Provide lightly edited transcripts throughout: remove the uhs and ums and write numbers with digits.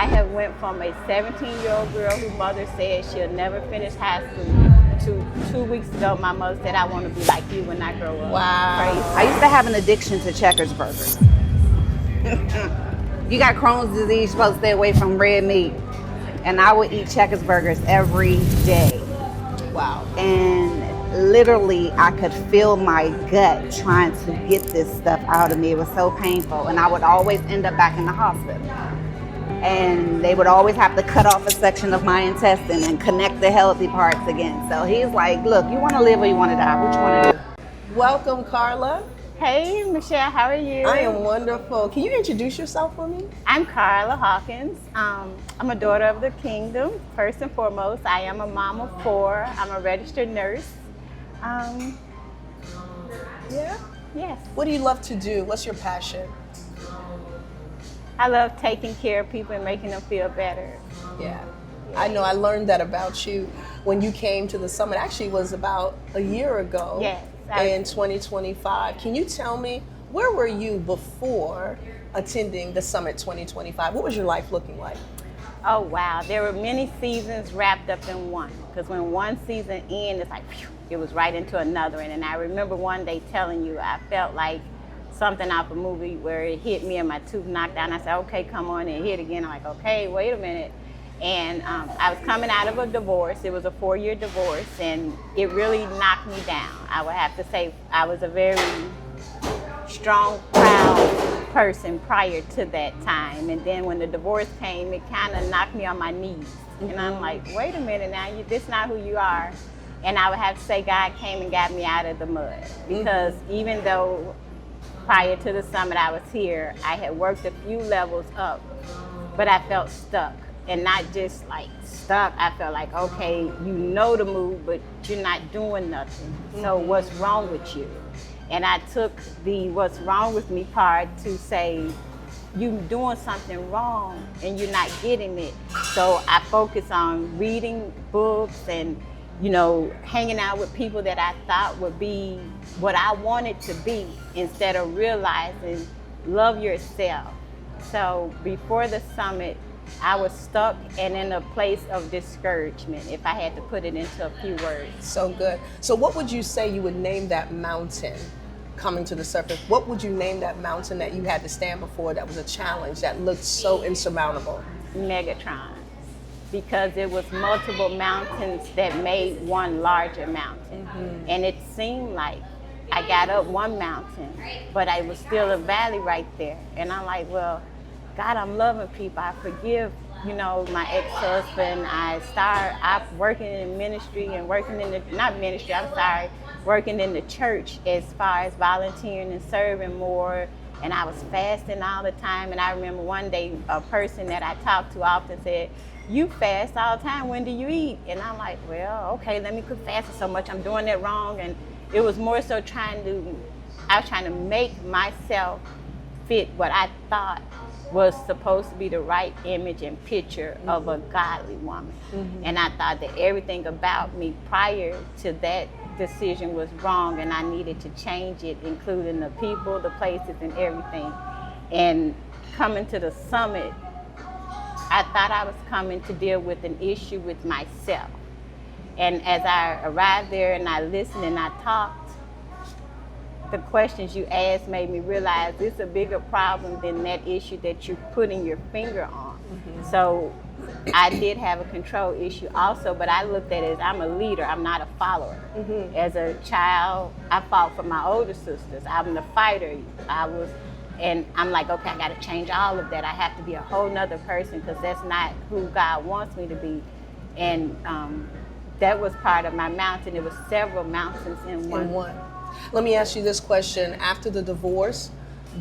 I have went from a 17-year-old girl whose mother said she'll never finish high school to 2 weeks ago, my mother said, I want to be like you when I grow up. Wow. Crazy. I used to have an addiction to Checkers burgers. You got Crohn's disease, you're supposed to stay away from red meat. And I would eat Checkers burgers every day. Wow. And literally, I could feel my gut trying to get this stuff out of me. It was so painful. And I would always end up back in the hospital. And they would always have to cut off a section of my intestine and connect the healthy parts again. So he's like, look, you want to live or you want to die? What you want to do? Welcome, Carla. Hey, Michelle, how are you? I am wonderful. Can you introduce yourself for me? I'm Carla Hawkins. I'm a daughter of the kingdom. First and foremost, I am a mom of 4. I'm a registered nurse. Yeah. Yes. What do you love to do? What's your passion? I love taking care of people and making them feel better. Yeah. I know I learned that about you when you came to the summit. Actually, it was about a year ago. Yes. In 2025. Can you tell me, where were you before attending the summit 2025? What was your life looking like? Oh, wow. There were many seasons wrapped up in one. Because when one season ends, it's like, phew, it was right into another. And I remember one day telling you, I felt like something out of a movie where it hit me and my tooth knocked out. And I said, okay, come on, and it hit again. I'm like, okay, wait a minute. And I was coming out of a divorce. It was a 4-year divorce, and it really knocked me down. I would have to say I was a very strong, proud person prior to that time. And then when the divorce came, it kind of knocked me on my knees. And I'm like, wait a minute now, this is not who you are. And I would have to say God came and got me out of the mud. Because even though prior to the summit I was here, I had worked a few levels up, but I felt stuck. And not just like stuck, I felt like, okay, you know the move, but you're not doing nothing. So what's wrong with you? And I took the what's wrong with me part to say, you doing something wrong and you're not getting it. So I focus on reading books and, hanging out with people that I thought would be what I wanted to be, instead of realizing, love yourself. So before the summit, I was stuck and in a place of discouragement, if I had to put it into a few words. So good. So what would you say you would name that mountain coming to the surface? What would you name that mountain that you had to stand before that was a challenge that looked so insurmountable? Megatron. Because it was multiple mountains that made one larger mountain. And it seemed like I got up one mountain, but I was still a valley right there. And I'm like, well, God, I'm loving people. I forgive, my ex-husband. I started working in ministry and working in working in the church as far as volunteering and serving more. And I was fasting all the time. And I remember one day a person that I talked to often said, you fast all the time, when do you eat? And I'm like, well, okay, let me quit fasting so much. I'm doing that wrong. And it was more so I was trying to make myself fit what I thought was supposed to be the right image and picture of a godly woman. And I thought that everything about me prior to that decision was wrong, and I needed to change it, including the people, the places, and everything. And coming to the summit, I thought I was coming to deal with an issue with myself. And as I arrived there and I listened and I talked, the questions you asked made me realize it's a bigger problem than that issue that you're putting your finger on. So I did have a control issue also, but I looked at it as I'm a leader, I'm not a follower. As a child, I fought for my older sisters. I'm the fighter. And I'm like, okay, I gotta change all of that. I have to be a whole nother person, because that's not who God wants me to be. And that was part of my mountain. It was several mountains in one. Let me ask you this question. After the divorce,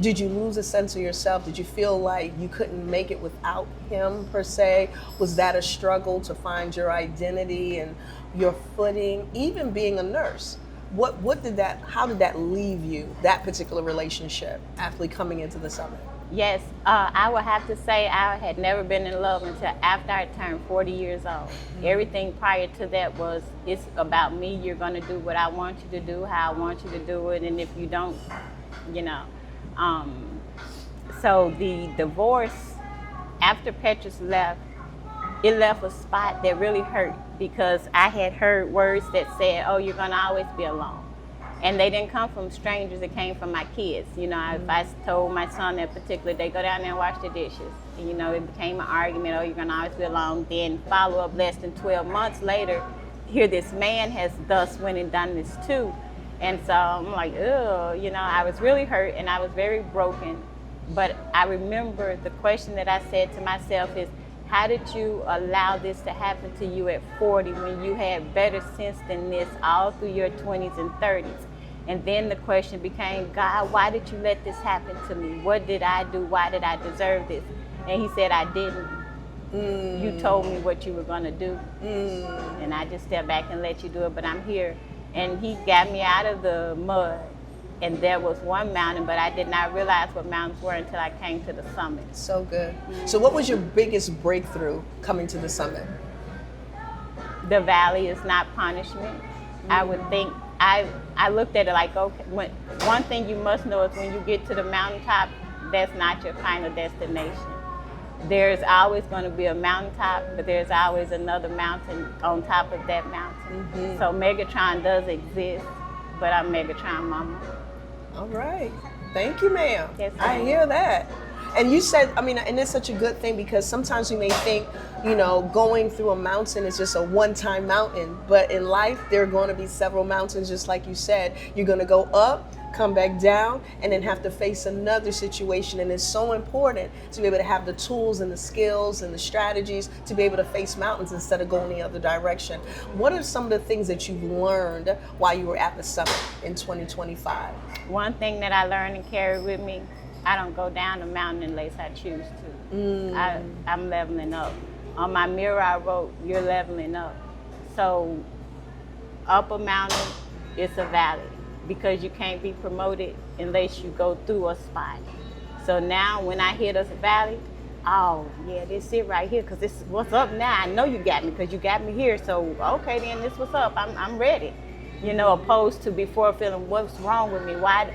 did you lose a sense of yourself? Did you feel like you couldn't make it without him, per se? Was that a struggle to find your identity and your footing, even being a nurse? How did that leave you, that particular relationship, after coming into the summit? Yes, I would have to say I had never been in love until after I turned 40 years old. Everything prior to that was, it's about me. You're going to do what I want you to do, how I want you to do it, and if you don't, So the divorce, after Petrus left, it left a spot that really hurt because I had heard words that said, oh, you're gonna always be alone. And they didn't come from strangers, it came from my kids. You know, if I told my son that particular day, go down there and wash the dishes. And, you know, it became an argument, oh, you're gonna always be alone. Then follow up less than 12 months later, here this man has thus went and done this too. And so I'm like, ugh, you know, I was really hurt and I was very broken. But I remember the question that I said to myself is, how did you allow this to happen to you at 40 when you had better sense than this all through your 20s and 30s? And then the question became, God, why did you let this happen to me? What did I do? Why did I deserve this? And he said, I didn't. You told me what you were going to do. And I just stepped back and let you do it, but I'm here. And he got me out of the mud. And there was one mountain, but I did not realize what mountains were until I came to the summit. So good. So what was your biggest breakthrough coming to the summit? The valley is not punishment. I would think, I looked at it like, okay, one thing you must know is when you get to the mountaintop, that's not your final destination. There's always going to be a mountaintop, but there's always another mountain on top of that mountain. So Megatron does exist, but I'm Megatron Mama. All right. Thank you, ma'am. Yes, I ma'am. hear that. And you said, I mean, and it's such a good thing because sometimes we may think, you know, going through a mountain is just a one-time mountain. But in life, there are going to be several mountains, just like you said. You're going to go up, come back down, and then have to face another situation. And it's so important to be able to have the tools and the skills and the strategies to be able to face mountains instead of going the other direction. What are some of the things that you've learned while you were at the summit in 2025? One thing that I learned and carried with me, I don't go down the mountain unless I choose to. I'm leveling up. On my mirror, I wrote, you're leveling up. So up a mountain, it's a valley because you can't be promoted unless you go through a spot. So now when I hit a valley, oh yeah, this is it right here because this is what's up now. I know you got me because you got me here. So okay, then this what's up. I'm ready. You know, opposed to before feeling what's wrong with me. Why?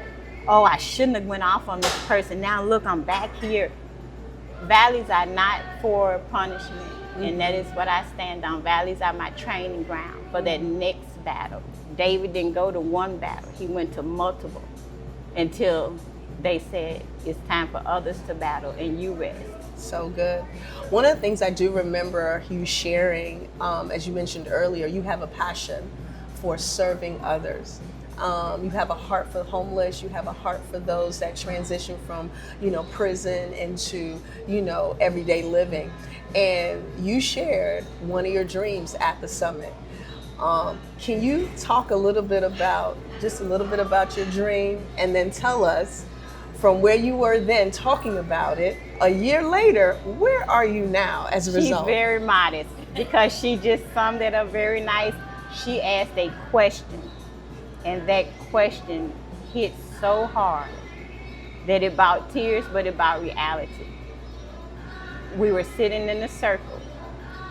Oh, I shouldn't have went off on this person. Now look, I'm back here. Valleys are not for punishment, and that is what I stand on. Valleys are my training ground for that next battle. David didn't go to one battle. He went to multiple until they said it's time for others to battle and you rest. So good. One of the things I do remember you sharing, as you mentioned earlier, you have a passion for serving others. You have a heart for the homeless. You have a heart for those that transition from, you know, prison into, you know, everyday living. And you shared one of your dreams at the summit. Can you talk just a little bit about your dream and then tell us from where you were then talking about it, a year later, where are you now as a result? She's very modest because she just summed it up very nice. She asked a question. And that question hit so hard that it brought tears, but it brought reality. We were sitting in a circle,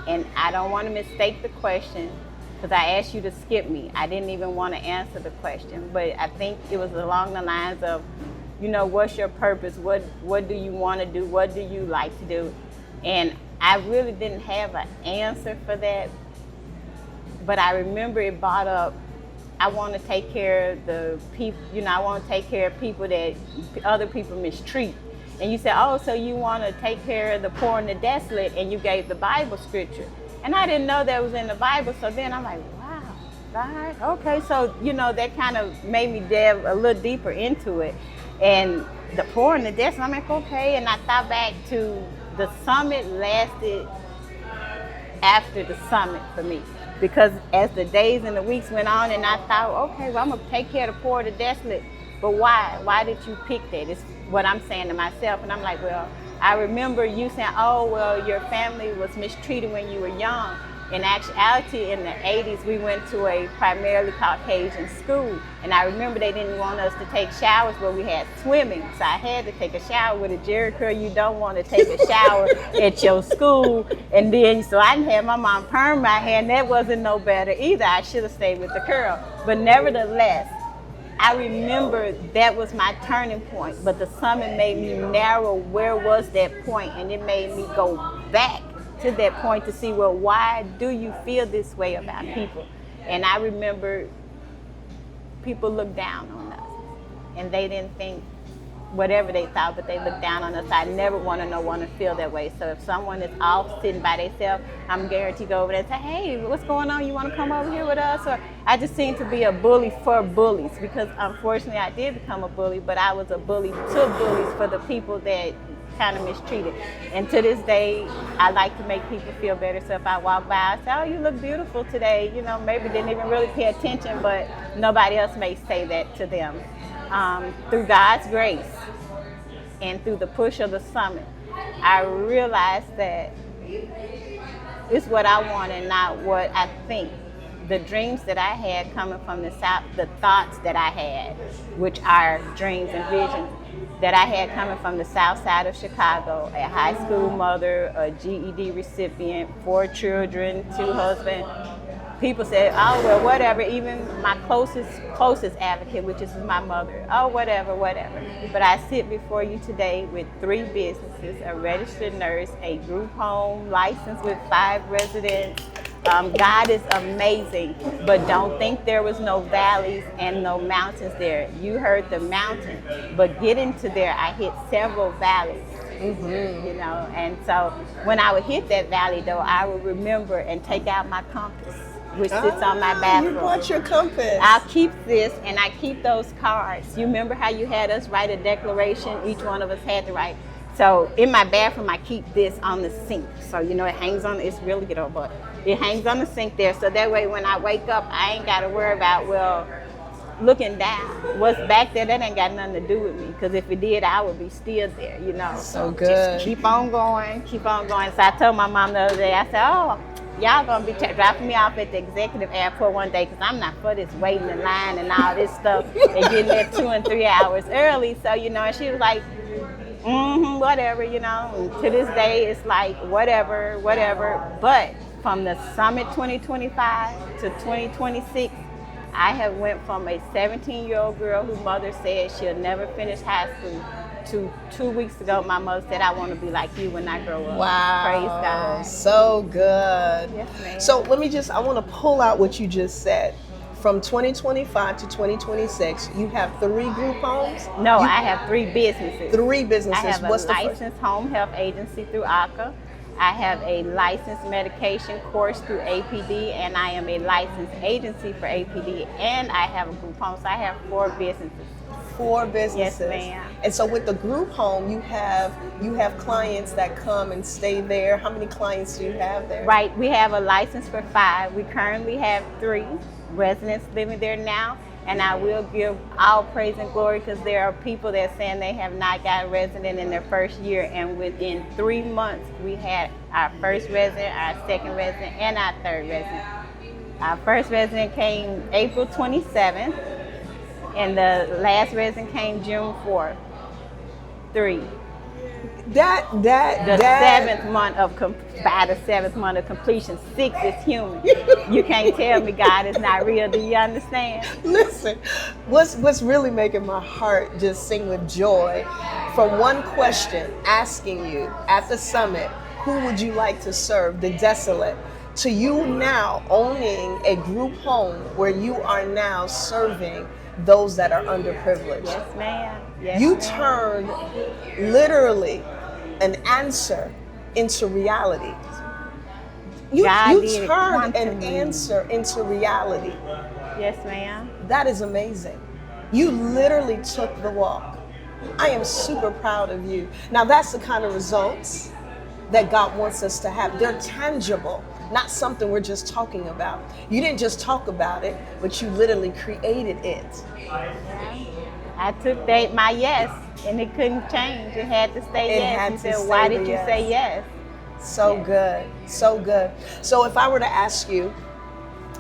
and I don't want to mistake the question because I asked you to skip me. I didn't even want to answer the question, but I think it was along the lines of, you know, what's your purpose? What do you want to do? What do you like to do? And I really didn't have an answer for that, but I remember it brought up, I want to take care of the people, you know, I want to take care of people that other people mistreat. And you said, oh, so you want to take care of the poor and the desolate, and you gave the Bible scripture. And I didn't know that was in the Bible, so then I'm like, wow, God, okay. So, you know, that kind of made me delve a little deeper into it. And the poor and the desolate, I'm like, okay. And I thought back to the summit lasted after the summit for me. Because as the days and the weeks went on, and I thought, okay, well, I'm going to take care of the poor, the desolate. But why? Why did you pick that? It's what I'm saying to myself. And I'm like, well, I remember you saying, oh, well, your family was mistreated when you were young. In actuality, in the 80s, we went to a primarily Caucasian school. And I remember they didn't want us to take showers, but we had swimming. So I had to take a shower with a Jerry curl. You don't want to take a shower at your school. And then, so I didn't have my mom perm my hair, and that wasn't no better either. I should have stayed with the curl. But nevertheless, I remember that was my turning point, but the summit made me narrow where was that point, and it made me go back to that point to see, well, why do you feel this way about people? And I remember people looked down on us, and they didn't think whatever they thought, but they looked down on us. I never want to feel that way. So if someone is off sitting by themselves, I'm guaranteed to go over there and say, hey, what's going on? You want to come over here with us? Or I just seem to be a bully for bullies, because unfortunately I did become a bully, but I was a bully to bullies for the people that kind of mistreated. And to this day, I like to make people feel better. So if I walk by, I say, oh, you look beautiful today. You know, maybe didn't even really pay attention, but nobody else may say that to them. Through God's grace and through the push of the summit, I realized that it's what I want and not what I think. The dreams that I had coming from the South, the thoughts that I had, which are dreams and visions that I had coming from the South Side of Chicago, a high school mother, a GED recipient, 4 children, 2 husbands. People said, oh, well, whatever, even my closest advocate, which is my mother, oh, whatever. But I sit before you today with 3 businesses, a registered nurse, a group home license with 5 residents. God is amazing, but don't think there was no valleys and no mountains there. You heard the mountain, but getting to there, I hit several valleys. You know, and so when I would hit that valley, though, I would remember and take out my compass, which sits on my bathroom. You brought your compass. I'll keep this, and I keep those cards. You remember how you had us write a declaration? Each one of us had to write. So in my bathroom, I keep this on the sink. So, you know, it hangs on, it's really ghetto, but it hangs on the sink there. So that way when I wake up, I ain't got to worry about, well, looking down. What's back there, that ain't got nothing to do with me. Because if it did, I would be still there, you know. So good. Just keep on going. So I told my mom the other day, I said, oh, y'all gonna be dropping me off at the executive airport one day, because I'm not for this waiting in line and all this stuff and getting there 2 and 3 hours early. So, you know, and she was like, whatever, you know. And to this day, it's like, whatever. But from the Summit 2025 to 2026, I have went from a 17-year-old girl whose mother said she'll never finish high school to 2 weeks ago, my mother said, I want to be like you when I grow up. Wow. Praise God. So good. Yes, ma'am. So I want to pull out what you just said. From 2025 to 2026, you have 3 group homes? No, I have 3 businesses. 3 businesses. I have What's a the first? licensed home health agency through ACA. I have a licensed medication course through APD, and I am a licensed agency for APD, and I have a group home. So I have 4 businesses. 4 businesses. Yes, ma'am. And so with the group home, you have clients that come and stay there. How many clients do you have there? Right, we have a license for 5. We currently have 3 residents living there now, and I will give all praise and glory, because there are people that are saying they have not got a resident in their first year, and within 3 months we had our first resident, our second resident, and our third resident. Our first resident came April 27th, and the last resident came June 4th. 3. By the 7th month of completion, 6 is human. You can't tell me God is not real. Do you understand? Listen, what's really making my heart just sing with joy, from one question asking you at the summit, who would you like to serve, the desolate, to you now owning a group home where you are now serving those that are underprivileged. Yes, ma'am. Yes, You ma'am. turned literally an answer into reality. You God did it turned an quantum. answer into reality. Yes, ma'am. That is amazing. You literally took the walk. I am super proud of you. Now that's the kind of results that God wants us to have. They're tangible, not something we're just talking about. You didn't just talk about it, but you literally created it. I took my yes, and it couldn't change. It had to stay It yes. had He to said, stay why the did you yes. say yes? So good, so good. So if I were to ask you,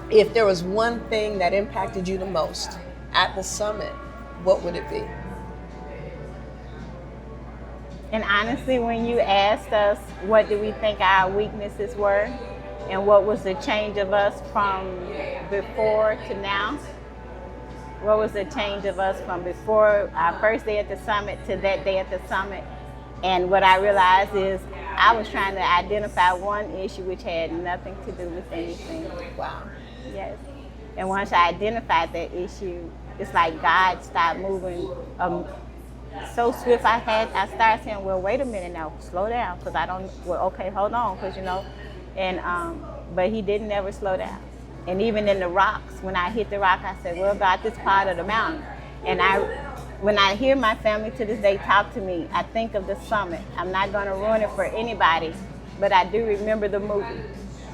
if there was one thing that impacted you the most at the summit, what would it be? And honestly, when you asked us what do we think our weaknesses were and what was the change of us from before to now, what was the change of us from before our first day at the summit to that day at the summit. And what I realized is I was trying to identify one issue which had nothing to do with anything. Wow. Yes. And once I identified that issue, it's like God started moving so swift. I started saying, well, wait a minute now, slow down, because okay, hold on, because and but he didn't ever slow down. And even in the rocks, when I hit the rock, I said, well, God, this part of the mountain. And when I hear my family to this day talk to me, I think of the summit. I'm not going to ruin it for anybody, but I do remember the movie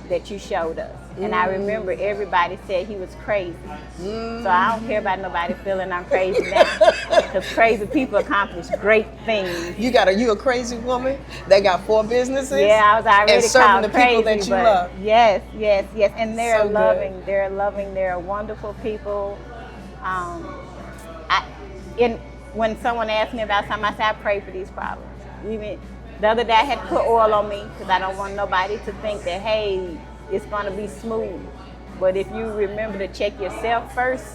that you showed us. And I remember everybody said he was crazy. So I don't care about nobody feeling I'm crazy now, because crazy people accomplish great things. You a crazy woman that got 4 businesses? Yeah, I was already and serving called the crazy, people that you but love. Yes. And they're So good. loving. They're loving. They're wonderful people. When someone asked me about something, I said, I pray for these problems. Even the other day, I had to put oil on me because I don't want nobody to think that, hey, it's going to be smooth. But if you remember to check yourself first,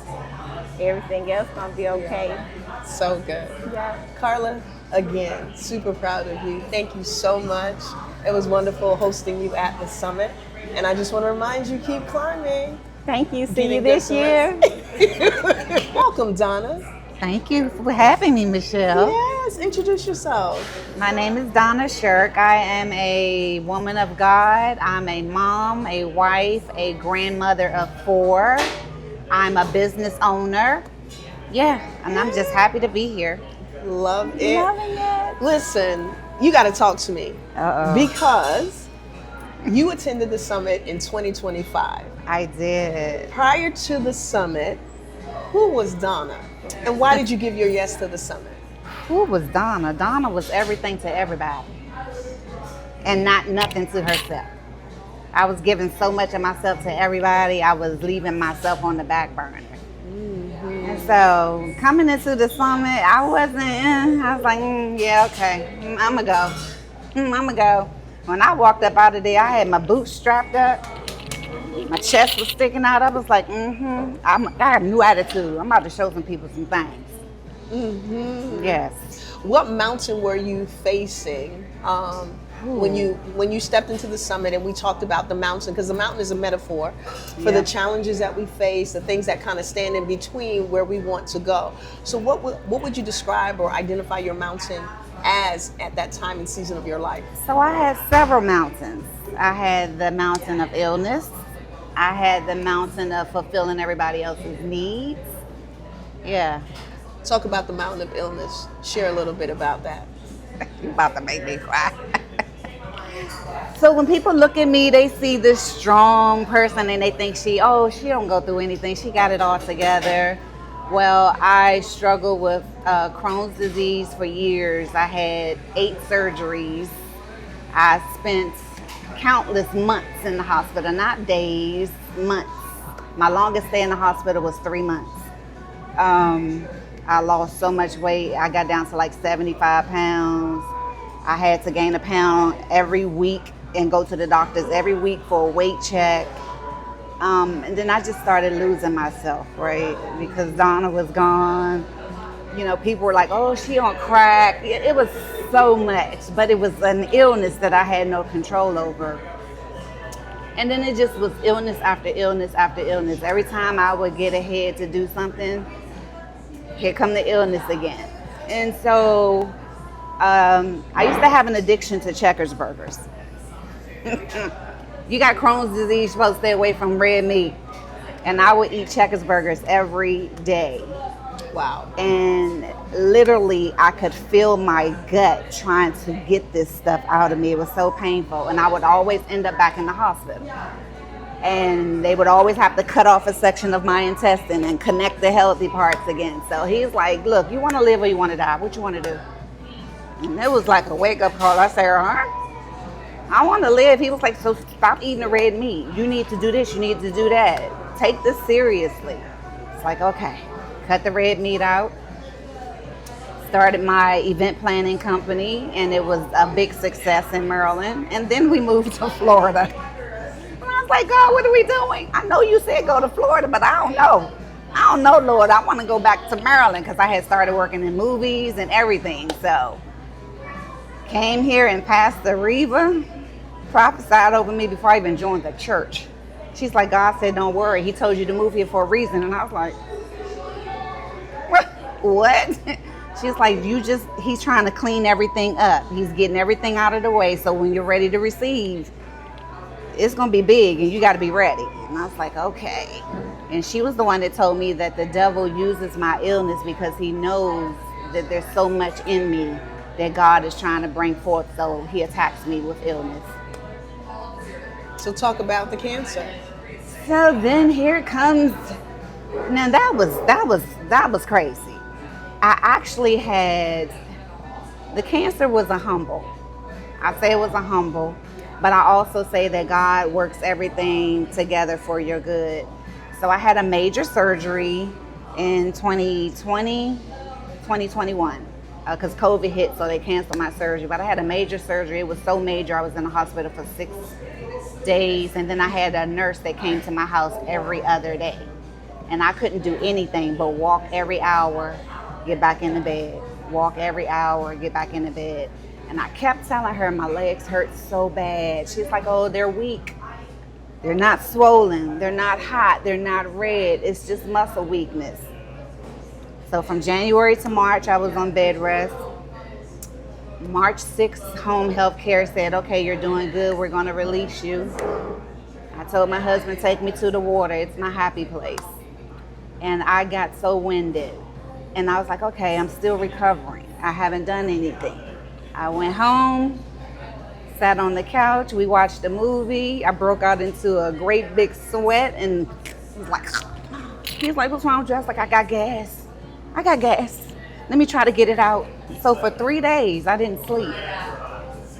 everything else going to be okay. So good. Yeah. Carla, again, super proud of you. Thank you so much. It was wonderful hosting you at the summit. And I just want to remind you, keep climbing. Thank you. See you this year. Welcome, Donna. Thank you for having me, Michelle. Yes, introduce yourself. My name is Donna Shirk. I am a woman of God. I'm a mom, a wife, a grandmother of 4. I'm a business owner. Yeah, and I'm just happy to be here. Love it. Loving it. Listen, you got to talk to me. Uh-oh. Because you attended the summit in 2025. I did. Prior to the summit, who was Donna? And why did you give your yes to the summit? Who was Donna? Donna was everything to everybody and not nothing to herself. I was giving so much of myself to everybody, I was leaving myself on the back burner. And so coming into the summit, I was like, yeah, okay, I'm gonna go. I'm gonna go. When I walked up out of there, I had my boots strapped up. My chest was sticking out. I was like, I have a new attitude. I'm about to show some people some things. Yes. What mountain were you facing when you stepped into the summit and we talked about the mountain? Because the mountain is a metaphor for the challenges that we face, the things that kind of stand in between where we want to go. So what would you describe or identify your mountain as at that time and season of your life? So I had several mountains. I had the mountain of illness. I had the mountain of fulfilling everybody else's needs. Yeah. Talk about the mountain of illness. Share a little bit about that. You're about to make me cry. So when people look at me, they see this strong person and they think she don't go through anything. She got it all together. Well, I struggled with Crohn's disease for years. I had 8 surgeries. I spent countless months in the hospital, not days, months. My longest stay in the hospital was 3 months. I lost so much weight. I got down to like 75 pounds. I had to gain a pound every week and go to the doctors every week for a weight check. And then I just started losing myself, right? Because Donna was gone. You know, people were like, oh, she on crack. It was so much, but it was an illness that I had no control over. And then it just was illness after illness after illness. Every time I would get ahead to do something, here come the illness again. And so I used to have an addiction to Checkers burgers. You got Crohn's disease, you're supposed to stay away from red meat. And I would eat Checkers burgers every day. Wow. And literally, I could feel my gut trying to get this stuff out of me. It was so painful. And I would always end up back in the hospital. And they would always have to cut off a section of my intestine and connect the healthy parts again. So he's like, look, you want to live or you want to die? What you want to do? And it was like a wake-up call. I said, I want to live. He was like, so stop eating the red meat. You need to do this. You need to do that. Take this seriously. It's like, okay. Cut the red meat out. Started my event planning company, and it was a big success in Maryland. And then we moved to Florida. And I was like, God, what are we doing? I know you said go to Florida, but I don't know. I don't know, Lord. I want to go back to Maryland because I had started working in movies and everything. So came here and Pastor Reva prophesied over me before I even joined the church. She's like, God said, don't worry. He told you to move here for a reason. And I was like, what? She's like, he's trying to clean everything up. He's getting everything out of the way. So when you're ready to receive, it's going to be big and you got to be ready. And I was like, okay. And she was the one that told me that the devil uses my illness because he knows that there's so much in me that God is trying to bring forth. So he attacks me with illness. So talk about the cancer. So then here comes, now that was crazy. I actually had, the cancer was a humble. I say it was a humble, but I also say that God works everything together for your good. So I had a major surgery in 2021 because COVID hit, so they canceled my surgery. But I had a major surgery. It was so major, I was in the hospital for 6 days. And then I had a nurse that came to my house every other day. And I couldn't do anything but walk every hour, get back in the bed. Walk every hour, get back in the bed. And I kept telling her my legs hurt so bad. She's like, oh, they're weak. They're not swollen. They're not hot. They're not red. It's just muscle weakness. So from January to March, I was on bed rest. March 6th, home health care said, okay, you're doing good. We're going to release you. I told my husband, take me to the water. It's my happy place. And I got so winded. And I was like, okay, I'm still recovering. I haven't done anything. I went home, sat on the couch. We watched a movie. I broke out into a great big sweat and was like, he's like, what's wrong with you? I was like, I got gas. Let me try to get it out. So for 3 days, I didn't sleep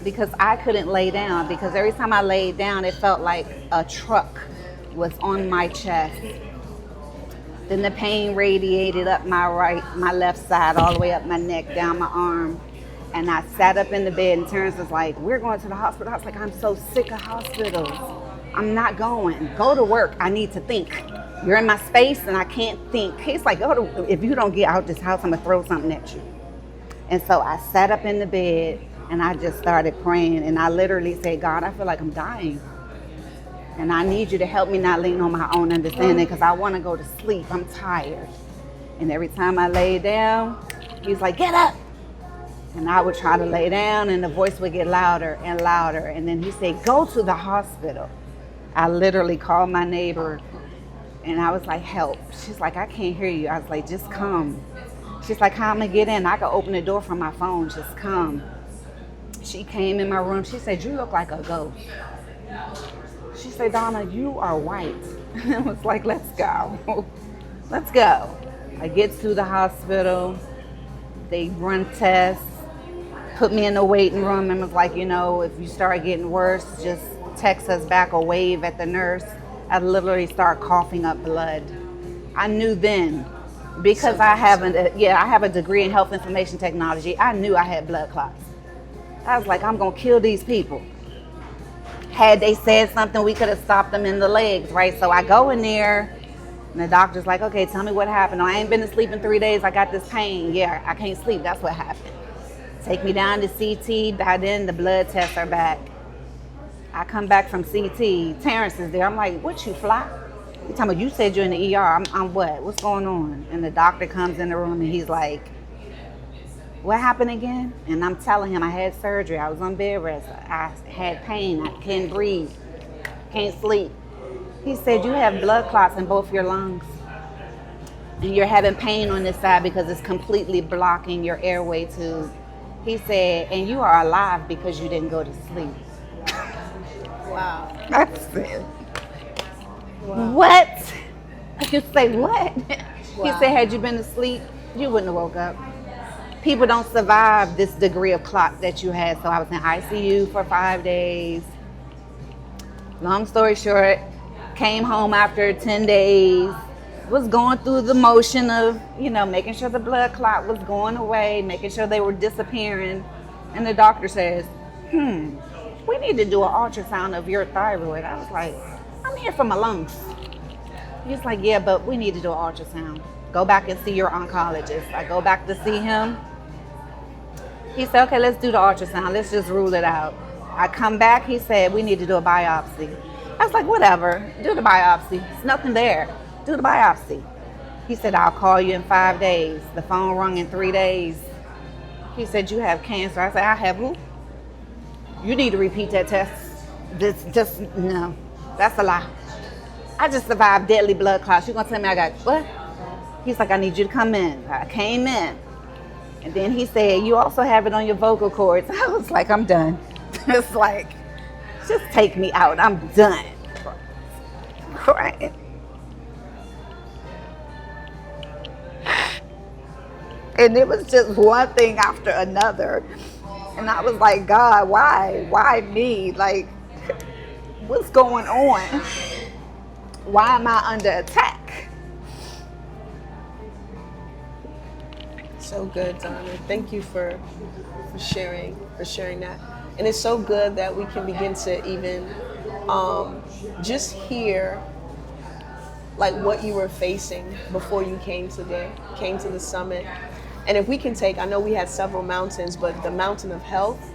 because I couldn't lay down, because every time I laid down, it felt like a truck was on my chest. Then the pain radiated up my left side, all the way up my neck, down my arm. And I sat up in the bed and Terrence was like, we're going to the hospital. I was like, I'm so sick of hospitals. I'm not going. Go to work. I need to think. You're in my space and I can't think. He's like, if you don't get out this house, I'm going to throw something at you. And so I sat up in the bed and I just started praying. And I literally said, God, I feel like I'm dying. And I need you to help me not lean on my own understanding because I want to go to sleep. I'm tired. And every time I lay down, he's like, get up. And I would try to lay down and the voice would get louder and louder. And then he said, go to the hospital. I literally called my neighbor and I was like, help. She's like, I can't hear you. I was like, just come. She's like, how am I gonna get in? I can open the door from my phone. Just come. She came in my room. She said, you look like a ghost. She said, Donna, you are white. I was like, let's go. Let's go. I get to the hospital. They run tests, put me in the waiting room and was like, if you start getting worse, just text us back or wave at the nurse. I literally start coughing up blood. I knew then, because I have a degree in health information technology, I knew I had blood clots. I was like, I'm gonna kill these people. Had they said something, we could have stopped them in the legs, right? So I go in there and the doctor's like, okay, tell me what happened. I ain't been to sleep in 3 days. I got this pain. Yeah, I can't sleep. That's what happened. Take me down to CT. By then, the blood tests are back. I come back from CT. Terrence is there. I'm like, what, you fly? He talking about, you said you're in the ER. I'm what? What's going on? And the doctor comes in the room and he's like, what happened again? And I'm telling him I had surgery. I was on bed rest. I had pain. I can't breathe. Can't sleep. He said, you have blood clots in both your lungs. And you're having pain on this side because it's completely blocking your airway tube. He said, and you are alive because you didn't go to sleep. Wow. I said, wow. What? I could say, what? Wow. He said, had you been asleep, you wouldn't have woke up. People don't survive this degree of clot that you had. So I was in ICU for 5 days. Long story short, came home after 10 days, was going through the motion of, making sure the blood clot was going away, making sure they were disappearing. And the doctor says, we need to do an ultrasound of your thyroid. I was like, I'm here for my lungs. He's like, yeah, but we need to do an ultrasound. Go back and see your oncologist. I go back to see him. He said, okay, let's do the ultrasound. Let's just rule it out. I come back, he said, we need to do a biopsy. I was like, whatever, do the biopsy. There's nothing there. Do the biopsy. He said, I'll call you in 5 days. The phone rung in 3 days. He said, you have cancer. I said, I have who? You need to repeat that test. No, that's a lie. I just survived deadly blood clots. You gonna tell me I got what? He's like, I need you to come in. I came in. And then he said, you also have it on your vocal cords. I was like, I'm done. It's like, just take me out. I'm done. Crying. And it was just one thing after another. And I was like, God, why? Why me? Like, what's going on? Why am I under attack? So good, Donna. Thank you for sharing that. And it's so good that we can begin to even just hear like what you were facing before you came to the summit. And if we can take, I know we had several mountains, but the mountain of health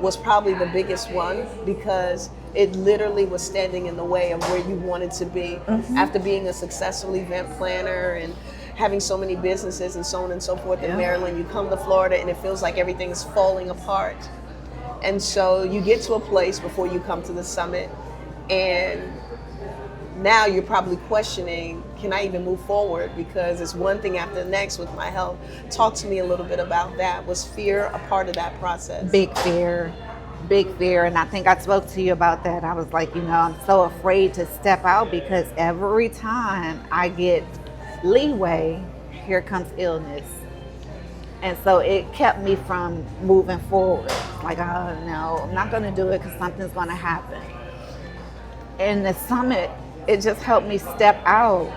was probably the biggest one because it literally was standing in the way of where you wanted to be. After being a successful event planner and having so many businesses and so on and so forth in Maryland, you come to Florida and it feels like everything's falling apart. And so you get to a place before you come to the summit and now you're probably questioning, can I even move forward? Because it's one thing after the next with my health. Talk to me a little bit about that. Was fear a part of that process? Big fear. And I think I spoke to you about that. I was like, I'm so afraid to step out because every time I get leeway, here comes illness. And so it kept me from moving forward. Like, oh no, I'm not gonna do it because something's gonna happen. And the summit, it just helped me step out.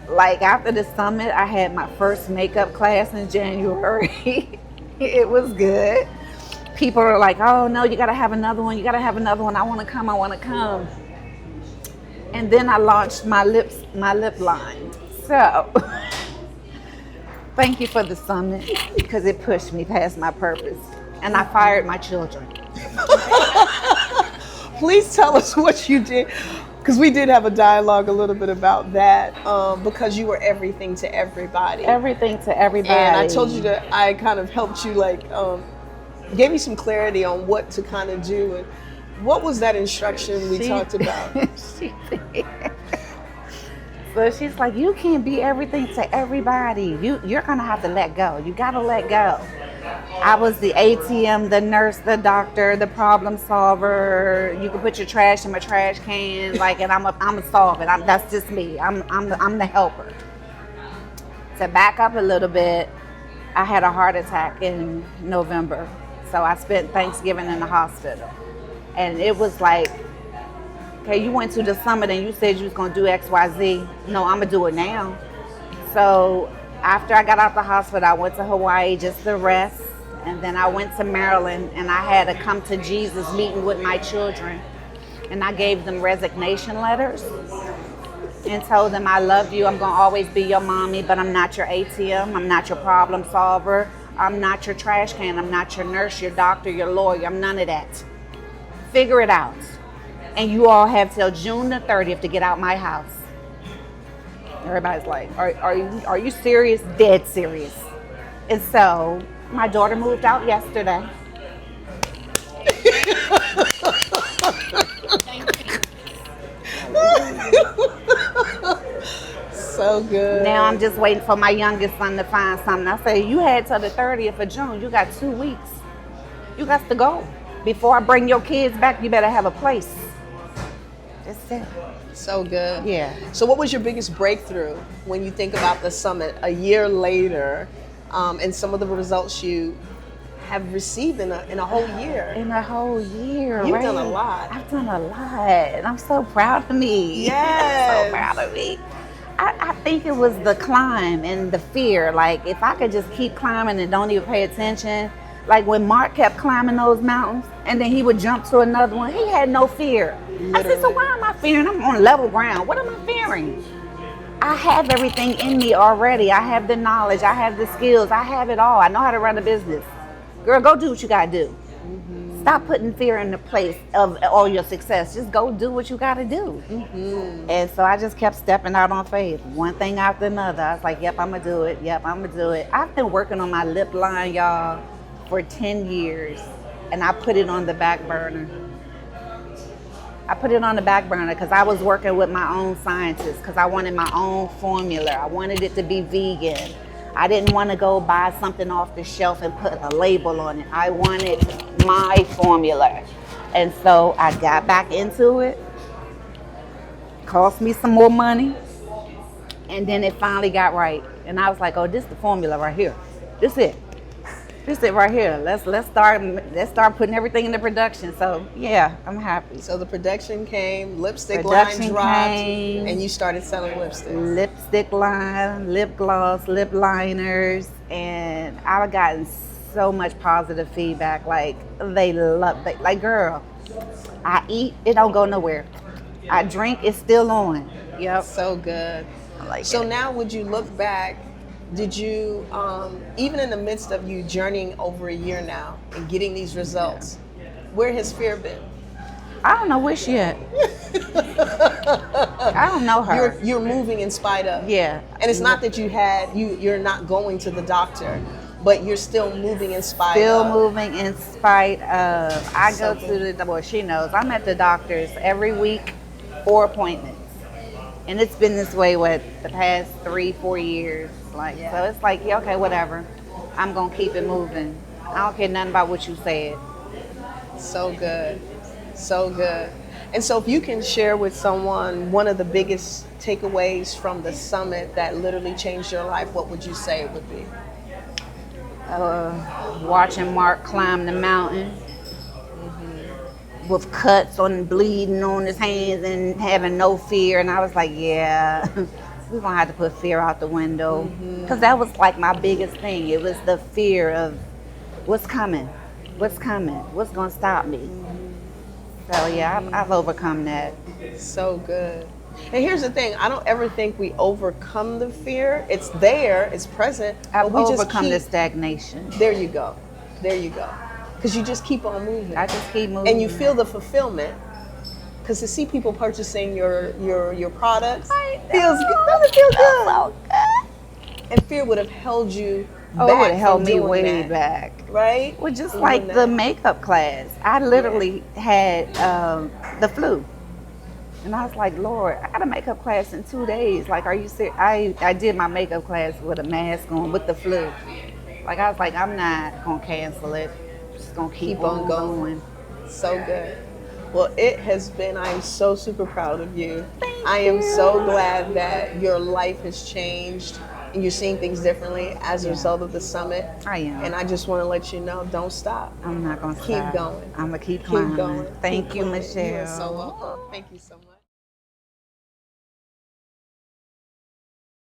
Like after the summit, I had my first makeup class in January. It was good. People are like, oh no, you gotta have another one. I wanna come. And then I launched my lip line. So thank you for the summit because it pushed me past my purpose. And I fired my children. Please tell us what you did. Because we did have a dialogue a little bit about that because you were everything to everybody. Everything to everybody. And I told you that I kind of helped you, gave you some clarity on what to kind of do. And what was that instruction we talked about? So she's like, you can't be everything to everybody. You're going to have to let go. You got to let go. I was the ATM, the nurse, the doctor, the problem solver. You can put your trash in my trash can, and I'm a solve it. That's just me. I'm the helper. To back up a little bit, I had a heart attack in November, so I spent Thanksgiving in the hospital, and it was like, okay, you went to the summit and you said you was gonna do X, Y, Z. No, I'm gonna do it now. So after I got out the hospital, I went to Hawaii just to rest. And then I went to Maryland and I had a come to Jesus meeting with my children. And I gave them resignation letters and told them, I love you. I'm gonna always be your mommy, but I'm not your ATM. I'm not your problem solver. I'm not your trash can. I'm not your nurse, your doctor, your lawyer. I'm none of that. Figure it out. And you all have till June the 30th to get out my house. Everybody's like, are you serious? Dead serious. And so my daughter moved out yesterday. So good. Now I'm just waiting for my youngest son to find something. I say, you had till the 30th of June. You got 2 weeks. You got to go. Before I bring your kids back, you better have a place. That's it. So good. Yeah. So what was your biggest breakthrough when you think about the summit a year later and some of the results you have received in a whole year? In a whole year, You've right? done a lot. I've done a lot. And I'm so proud of me. Yes. I'm so proud of me. I think it was the climb and the fear. Like, if I could just keep climbing and don't even pay attention. Like when Mark kept climbing those mountains and then he would jump to another one, he had no fear. I said, so why am I fearing? I'm on level ground. What am I fearing? I have everything in me already. I have the knowledge. I have the skills. I have it all. I know how to run a business. Girl, go do what you got to do. Stop putting fear in the place of all your success. Just go do what you got to do. And so I just kept stepping out on faith, one thing after another. I was like, yep, I'm going to do it. Yep, I'm going to do it. I've been working on my lip line, y'all, for 10 years. And I put it on the back burner. I put it on the back burner because I was working with my own scientists because I wanted my own formula. I wanted it to be vegan. I didn't want to go buy something off the shelf and put a label on it. I wanted my formula. And so I got back into it. Cost me some more money. And then it finally got right. And I was like, oh, this is the formula right here. This it. This it right here. Let's start putting everything into production. So yeah, I'm happy. So the production came, lipstick line dropped, and you started selling lipsticks. Lipstick line, lip gloss, lip liners, and I've gotten so much positive feedback. Like they love it. Like, girl, I eat, it don't go nowhere. I drink, it's still on. Yep. So good. I like So it. now, would you look back? Did you, even in the midst of you journeying over a year now and getting these results, where has fear been? I don't know which yet. I don't know her. You're moving in spite of. Yeah. And it's not that you're not going to the doctor, but you're still moving in spite Still of. moving in spite of. I go So to the, well, she knows, I'm at the doctor's every week, 4 appointments. And it's been this way, the past 3-4 years. Like, Yeah. so it's like, yeah, okay, whatever. I'm going to keep it moving. I don't care nothing about what you said. So good. So good. And so if you can share with someone one of the biggest takeaways from the summit that literally changed your life, what would you say it would be? Watching Mark climb the mountain with cuts on, bleeding on his hands and having no fear. And I was like, yeah, we're going to have to put fear out the window. Because that was like my biggest thing. It was the fear of what's coming, what's going to stop me. So yeah, I've overcome that. So good. And here's the thing, I don't ever think we overcome the fear. It's there, it's present. I've but we just overcome keep, the stagnation. There you go. There you go. Because you just keep on moving. I just keep moving. And you feel the fulfillment. Because to see people purchasing your products feels good. Doesn't feel good. So good. And fear would have held you Oh, back it would have held from me doing way that, back. right? Well, just From like doing the that. makeup class. I literally had the flu. And I was like, Lord, I got a makeup class in 2 days. Like, are you serious? I did my makeup class with a mask on with the flu. Like, I was like, I'm not going to cancel it. Just going to keep on going. So good. Well, it has been, I am so super proud of you. Thank I am you. so glad that your life has changed and you're seeing things differently as a result of the summit. I am. And I just want to let you know, don't stop. I'm not going to Keep stop. going. I'm going to keep climbing. Keep going. Thank Keep you, climbing. Michelle. You are so welcome. Thank you so much.